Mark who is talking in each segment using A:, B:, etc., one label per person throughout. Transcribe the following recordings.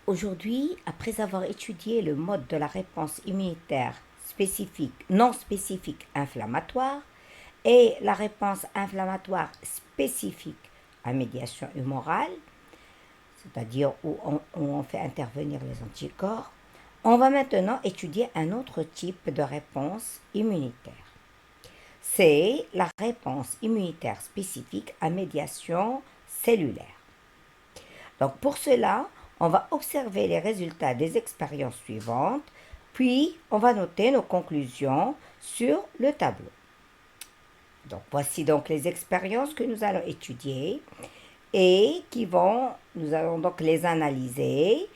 A: Aujourd'hui, après avoir étudié le mode de la réponse immunitaire spécifique, non spécifique inflammatoire et la réponse inflammatoire spécifique à médiation humorale, c'est-à-dire où on fait intervenir les anticorps, on va maintenant étudier un autre type de réponse immunitaire. C'est la réponse immunitaire spécifique à médiation cellulaire. Donc pour cela, on va observer les résultats des expériences suivantes, puis on va noter nos conclusions sur le tableau. Donc voici donc les expériences que nous allons étudier et nous allons donc les analyser.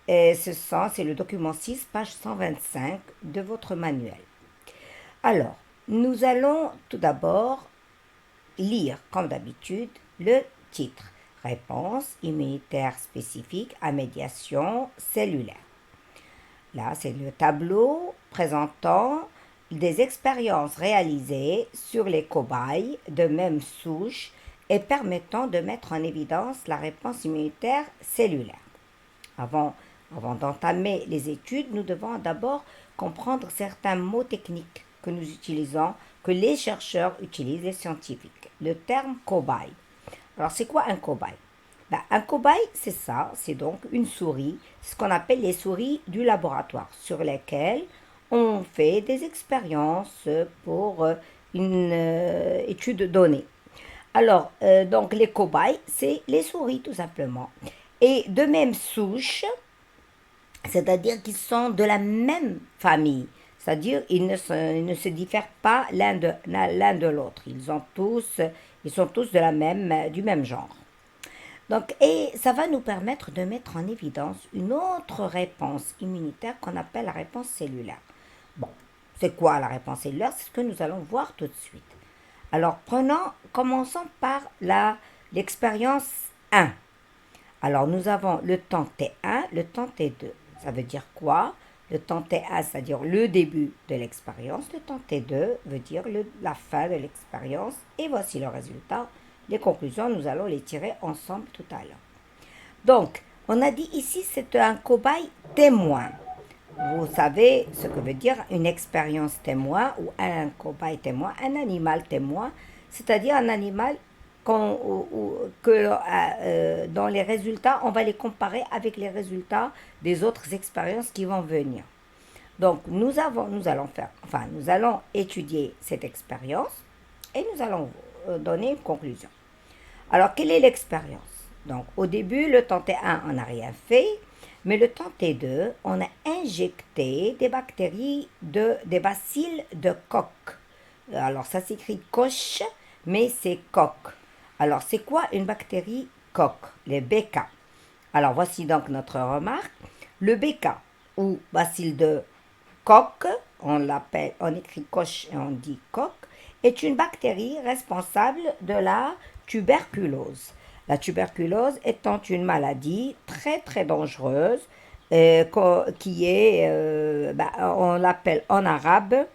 A: Et c'est le document 6, page 125 de votre manuel. Alors, nous allons tout d'abord lire, comme d'habitude, le titre. Réponse immunitaire spécifique à médiation cellulaire. Là, c'est le tableau présentant des expériences réalisées sur les cobayes de même souche et permettant de mettre en évidence la réponse immunitaire cellulaire. Avant d'entamer les études, nous devons d'abord comprendre certains mots techniques que nous utilisons, que les chercheurs utilisent, les scientifiques. Le terme cobaye. Alors, c'est quoi un cobaye? Un cobaye, c'est donc une souris, ce qu'on appelle les souris du laboratoire, sur lesquelles on fait des expériences pour une étude donnée. Alors, donc les cobayes, c'est les souris tout simplement. Et de même souche, c'est-à-dire qu'ils sont de la même famille. C'est-à-dire qu'ils ne se diffèrent pas l'un de l'autre. Ils sont tous du même genre. Donc, et ça va nous permettre de mettre en évidence une autre réponse immunitaire qu'on appelle la réponse cellulaire. Bon, c'est quoi la réponse cellulaire? C'est ce que nous allons voir tout de suite. Alors, commençons par l'expérience 1. Alors, nous avons le temps T1, le temps T2. Ça veut dire quoi? Le temps T1, c'est-à-dire le début de l'expérience. Le temps T2 veut dire la fin de l'expérience. Et voici le résultat. Les conclusions, nous allons les tirer ensemble tout à l'heure. Donc, on a dit ici, c'est un cobaye témoin. Vous savez ce que veut dire une expérience témoin ou un cobaye témoin, un animal témoin, c'est-à-dire un animal dont les résultats, on va les comparer avec les résultats des autres expériences qui vont venir. Donc, nous allons étudier cette expérience et nous allons donner une conclusion. Alors, quelle est l'expérience? Donc, au début, le temps T1, on n'a rien fait, mais le temps T2, on a injecté des bacilles de Koch. Alors, ça s'écrit Koch, mais c'est Koch. Alors, c'est quoi une bactérie Koch? Les BK. Alors, voici donc notre remarque. Le BK, ou bacille de Koch, on écrit Koch et on dit Koch, est une bactérie responsable de la tuberculose. La tuberculose étant une maladie très très dangereuse qui est, on l'appelle en arabe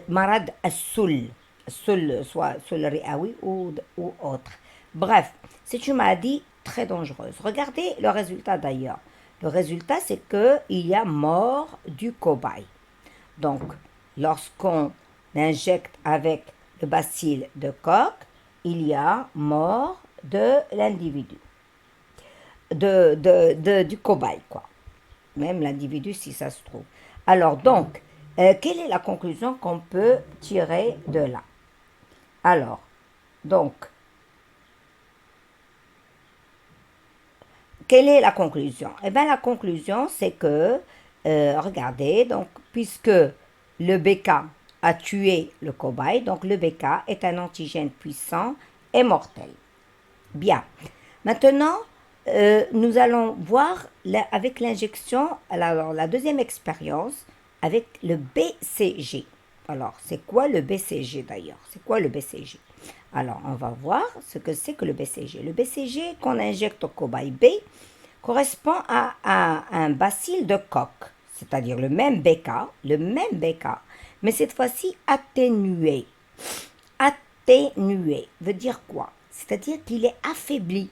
A: marad as-soul, soit soul riaoui ou autre. Bref, c'est une maladie très dangereuse. Regardez le résultat d'ailleurs. Le résultat, c'est qu'il y a mort du cobaye. Donc, lorsqu'on injecte avec le bacille de Koch, il y a mort de l'individu, du cobaye, quoi. Même l'individu, si ça se trouve. Alors, donc, quelle est la conclusion qu'on peut tirer de là? Alors, donc, quelle est la conclusion? Eh bien, la conclusion, c'est que, regardez, donc, puisque le BK a tué le cobaye, donc le BK est un antigène puissant et mortel. Bien. Maintenant, nous allons voir avec l'injection, alors la deuxième expérience, avec le BCG. Alors, c'est quoi le BCG d'ailleurs? C'est quoi le BCG? Alors, on va voir ce que c'est que le BCG. Le BCG qu'on injecte au cobaye B correspond à un bacille de Koch, c'est-à-dire le même BK, mais cette fois-ci atténué. Atténué veut dire quoi? C'est-à-dire qu'il est affaibli.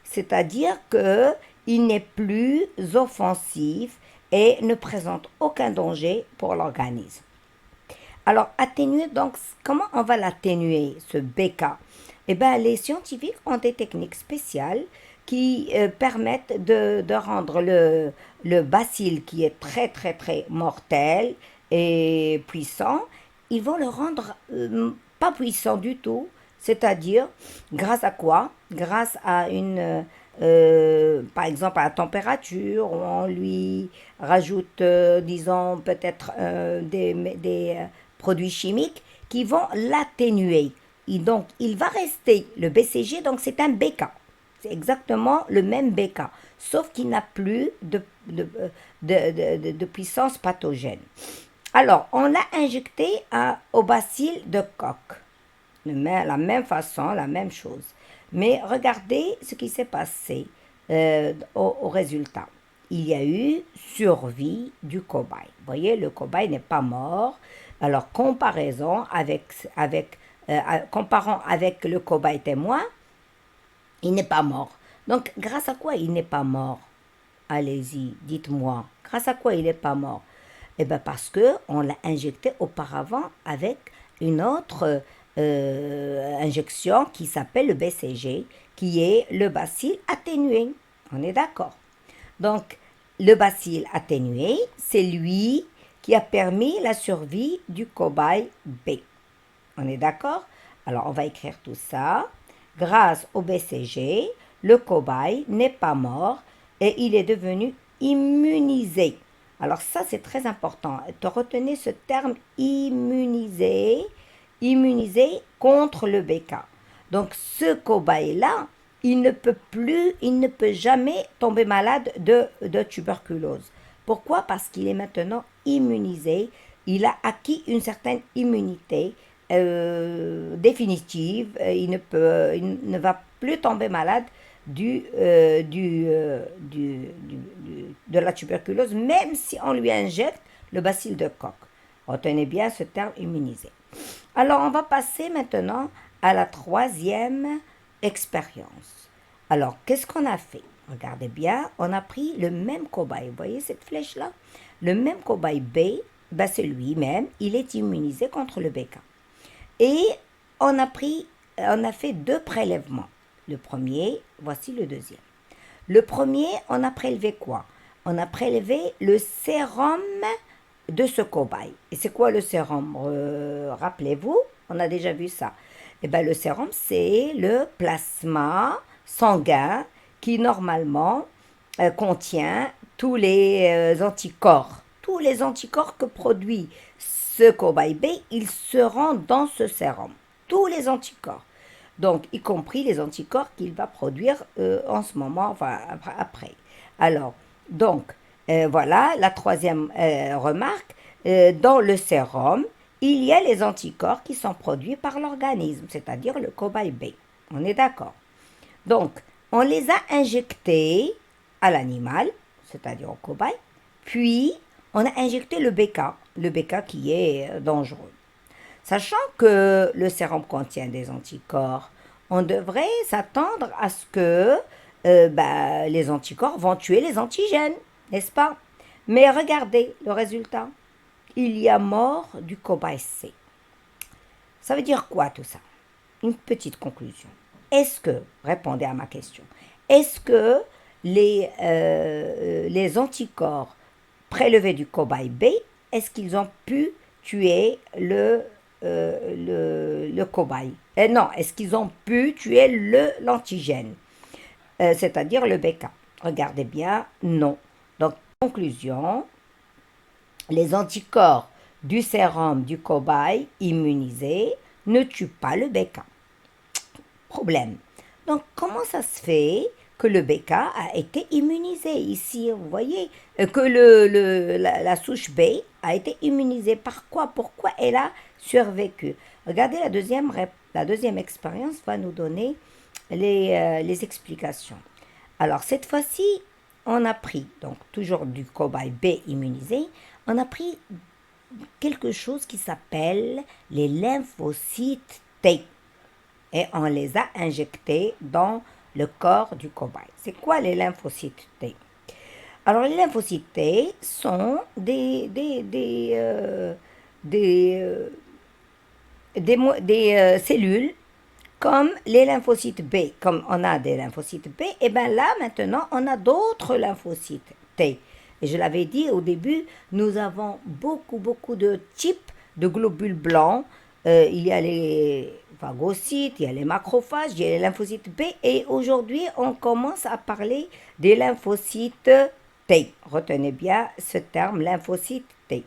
A: c'est-à-dire qu'il n'est plus offensif et ne présente aucun danger pour l'organisme. Alors, atténuer, donc, comment on va l'atténuer, ce BK? Eh bien, les scientifiques ont des techniques spéciales qui permettent de rendre le bacille qui est très, très, très mortel et puissant, ils vont le rendre pas puissant du tout, c'est-à-dire, grâce à quoi? Grâce à par exemple, à la température, on lui rajoute, disons, peut-être des produits chimiques qui vont l'atténuer. Et donc, il va rester le BCG, donc c'est un BK. C'est exactement le même BK, sauf qu'il n'a plus de puissance pathogène. Alors, on l'a injecté au bacille de Koch. La même façon, la même chose. Mais regardez ce qui s'est passé au résultat. Il y a eu survie du cobaye. Vous voyez, le cobaye n'est pas mort. Alors, comparant avec le cobaye témoin, il n'est pas mort. Donc, grâce à quoi il n'est pas mort? Allez-y, dites-moi. Grâce à quoi il n'est pas mort? Eh bien, parce qu'on l'a injecté auparavant avec une autre injection qui s'appelle le BCG, qui est le bacille atténué. On est d'accord. Donc, le bacille atténué, c'est lui qui a permis la survie du cobaye B. On est d'accord? Alors, on va écrire tout ça. Grâce au BCG, le cobaye n'est pas mort et il est devenu immunisé. Alors ça, c'est très important. Retenez ce terme immunisé, immunisé contre le BK. Donc ce cobaye-là, il ne peut jamais tomber malade de tuberculose. Pourquoi? Parce qu'il est maintenant immunisé. Il a acquis une certaine immunité définitive. Il ne va plus tomber malade de la tuberculose, même si on lui injecte le bacille de Koch. Retenez bien ce terme immunisé. Alors, on va passer maintenant à la troisième expérience. Alors, qu'est-ce qu'on a fait? Regardez bien, on a pris le même cobaye. Vous voyez cette flèche-là? Le même cobaye B, ben c'est lui-même, il est immunisé contre le BK. Et on a fait 2 prélèvements. Le premier, voici le deuxième. Le premier, on a prélevé quoi? On a prélevé le sérum de ce cobaye. Et c'est quoi le sérum? Rappelez-vous, on a déjà vu ça. Eh bien, le sérum, c'est le plasma sanguin qui normalement contient tous les anticorps. Tous les anticorps que produit ce cobaye B, ils seront dans ce sérum. Tous les anticorps. Donc, y compris les anticorps qu'il va produire en ce moment, enfin après. Alors, donc, voilà la troisième remarque. Dans le sérum, il y a les anticorps qui sont produits par l'organisme, c'est-à-dire le cobaye B. On est d'accord. Donc, on les a injectés à l'animal, c'est-à-dire au cobaye, puis on a injecté le BK qui est dangereux. Sachant que le sérum contient des anticorps, on devrait s'attendre à ce que les anticorps vont tuer les antigènes, n'est-ce pas? Mais regardez le résultat. Il y a mort du cobaye C. Ça veut dire quoi tout ça? Une petite conclusion. Répondez à ma question, est-ce que les anticorps prélevés du cobaye B, est-ce qu'ils ont pu tuer le cobaye? Non, est-ce qu'ils ont pu tuer l'antigène, c'est-à-dire le BK? Regardez bien, non. Donc, conclusion, les anticorps du sérum du cobaye immunisé ne tuent pas le BK. Problème. Donc, comment ça se fait que le BK a été immunisé? Ici, vous voyez que la souche B a été immunisée. Par quoi? Pourquoi elle a survécu? Regardez, la deuxième expérience va nous donner les explications. Alors, cette fois-ci, on a pris, donc toujours du cobaye B immunisé, on a pris quelque chose qui s'appelle les lymphocytes T. Et on les a injectés dans le corps du cobaye. C'est quoi les lymphocytes T? Alors, les lymphocytes T sont des cellules comme les lymphocytes B. Comme on a des lymphocytes B, et bien là, maintenant, on a d'autres lymphocytes T. Et je l'avais dit au début, nous avons beaucoup de types de globules blancs. Il y a les phagocytes, il y a les macrophages, il y a les lymphocytes B. Et aujourd'hui, on commence à parler des lymphocytes T. Retenez bien ce terme, lymphocytes T.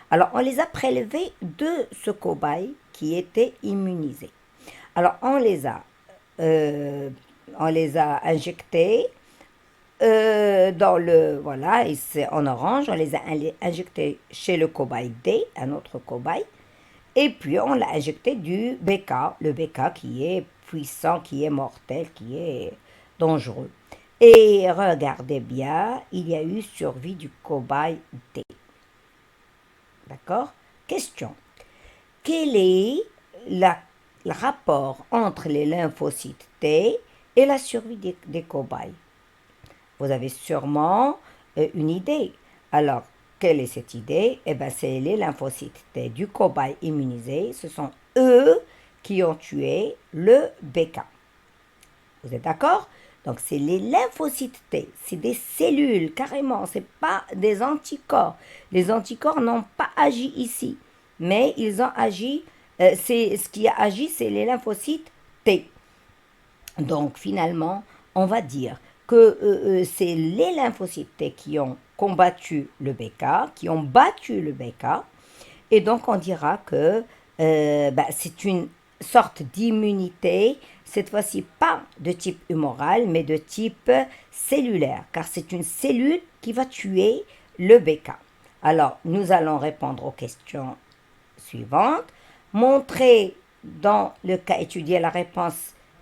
A: Alors, on les a prélevés de ce cobaye qui était immunisé. Alors, on les a injectés dans le, voilà, et c'est en orange, on les a injectés chez le cobaye D, un autre cobaye, et puis on l'a injecté du BK, le BK qui est puissant, qui est mortel, qui est dangereux. Et regardez bien, il y a eu survie du cobaye D. D'accord? Question. Quel est le rapport entre les lymphocytes T et la survie des cobayes? Vous avez sûrement une idée. Alors, quelle est cette idée? Eh bien, c'est les lymphocytes T du cobaye immunisé. Ce sont eux qui ont tué le BK. Vous êtes d'accord? Donc, c'est les lymphocytes T. C'est des cellules, carrément. Ce n'est pas des anticorps. Les anticorps n'ont pas agi ici. Mais ils ont agi, ce qui a agi, c'est les lymphocytes T. Donc, finalement, on va dire que c'est les lymphocytes T qui ont combattu le BK, qui ont battu le BK. Et donc, on dira que c'est une sorte d'immunité, cette fois-ci pas de type humoral, mais de type cellulaire, car c'est une cellule qui va tuer le BK. Alors, nous allons répondre aux questions suivantes. Montrer dans le cas étudié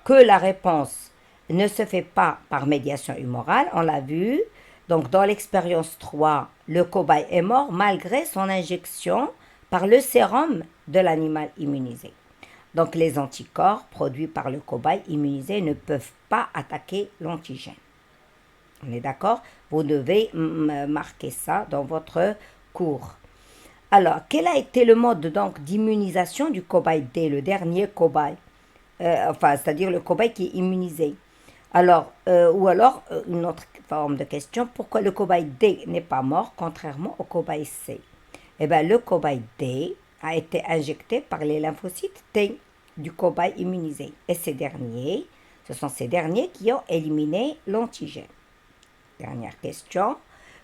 A: que la réponse ne se fait pas par médiation humorale, on l'a vu. Donc, dans l'expérience 3, le cobaye est mort malgré son injection par le sérum de l'animal immunisé. Donc, les anticorps produits par le cobaye immunisé ne peuvent pas attaquer l'antigène. On est d'accord? Vous devez marquer ça dans votre cours. Alors, quel a été le mode donc d'immunisation du cobaye D, le dernier cobaye? C'est-à-dire le cobaye qui est immunisé. Alors, une autre forme de question, pourquoi le cobaye D n'est pas mort contrairement au cobaye C? Eh bien, le cobaye D a été injecté par les lymphocytes T du cobaye immunisé. Et ce sont ces derniers qui ont éliminé l'antigène. Dernière question.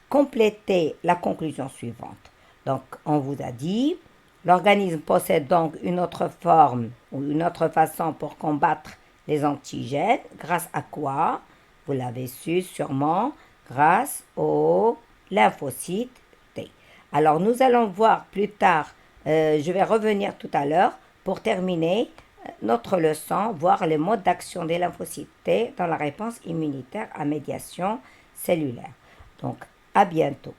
A: Complétez la conclusion suivante. Donc, on vous a dit, l'organisme possède donc une autre forme ou une autre façon pour combattre les antigènes. Grâce à quoi? Vous l'avez su sûrement, grâce aux lymphocytes T. Alors, nous allons voir plus tard, je vais revenir tout à l'heure pour terminer notre leçon, voir les modes d'action des lymphocytes T dans la réponse immunitaire à médiation cellulaire. Donc, à bientôt.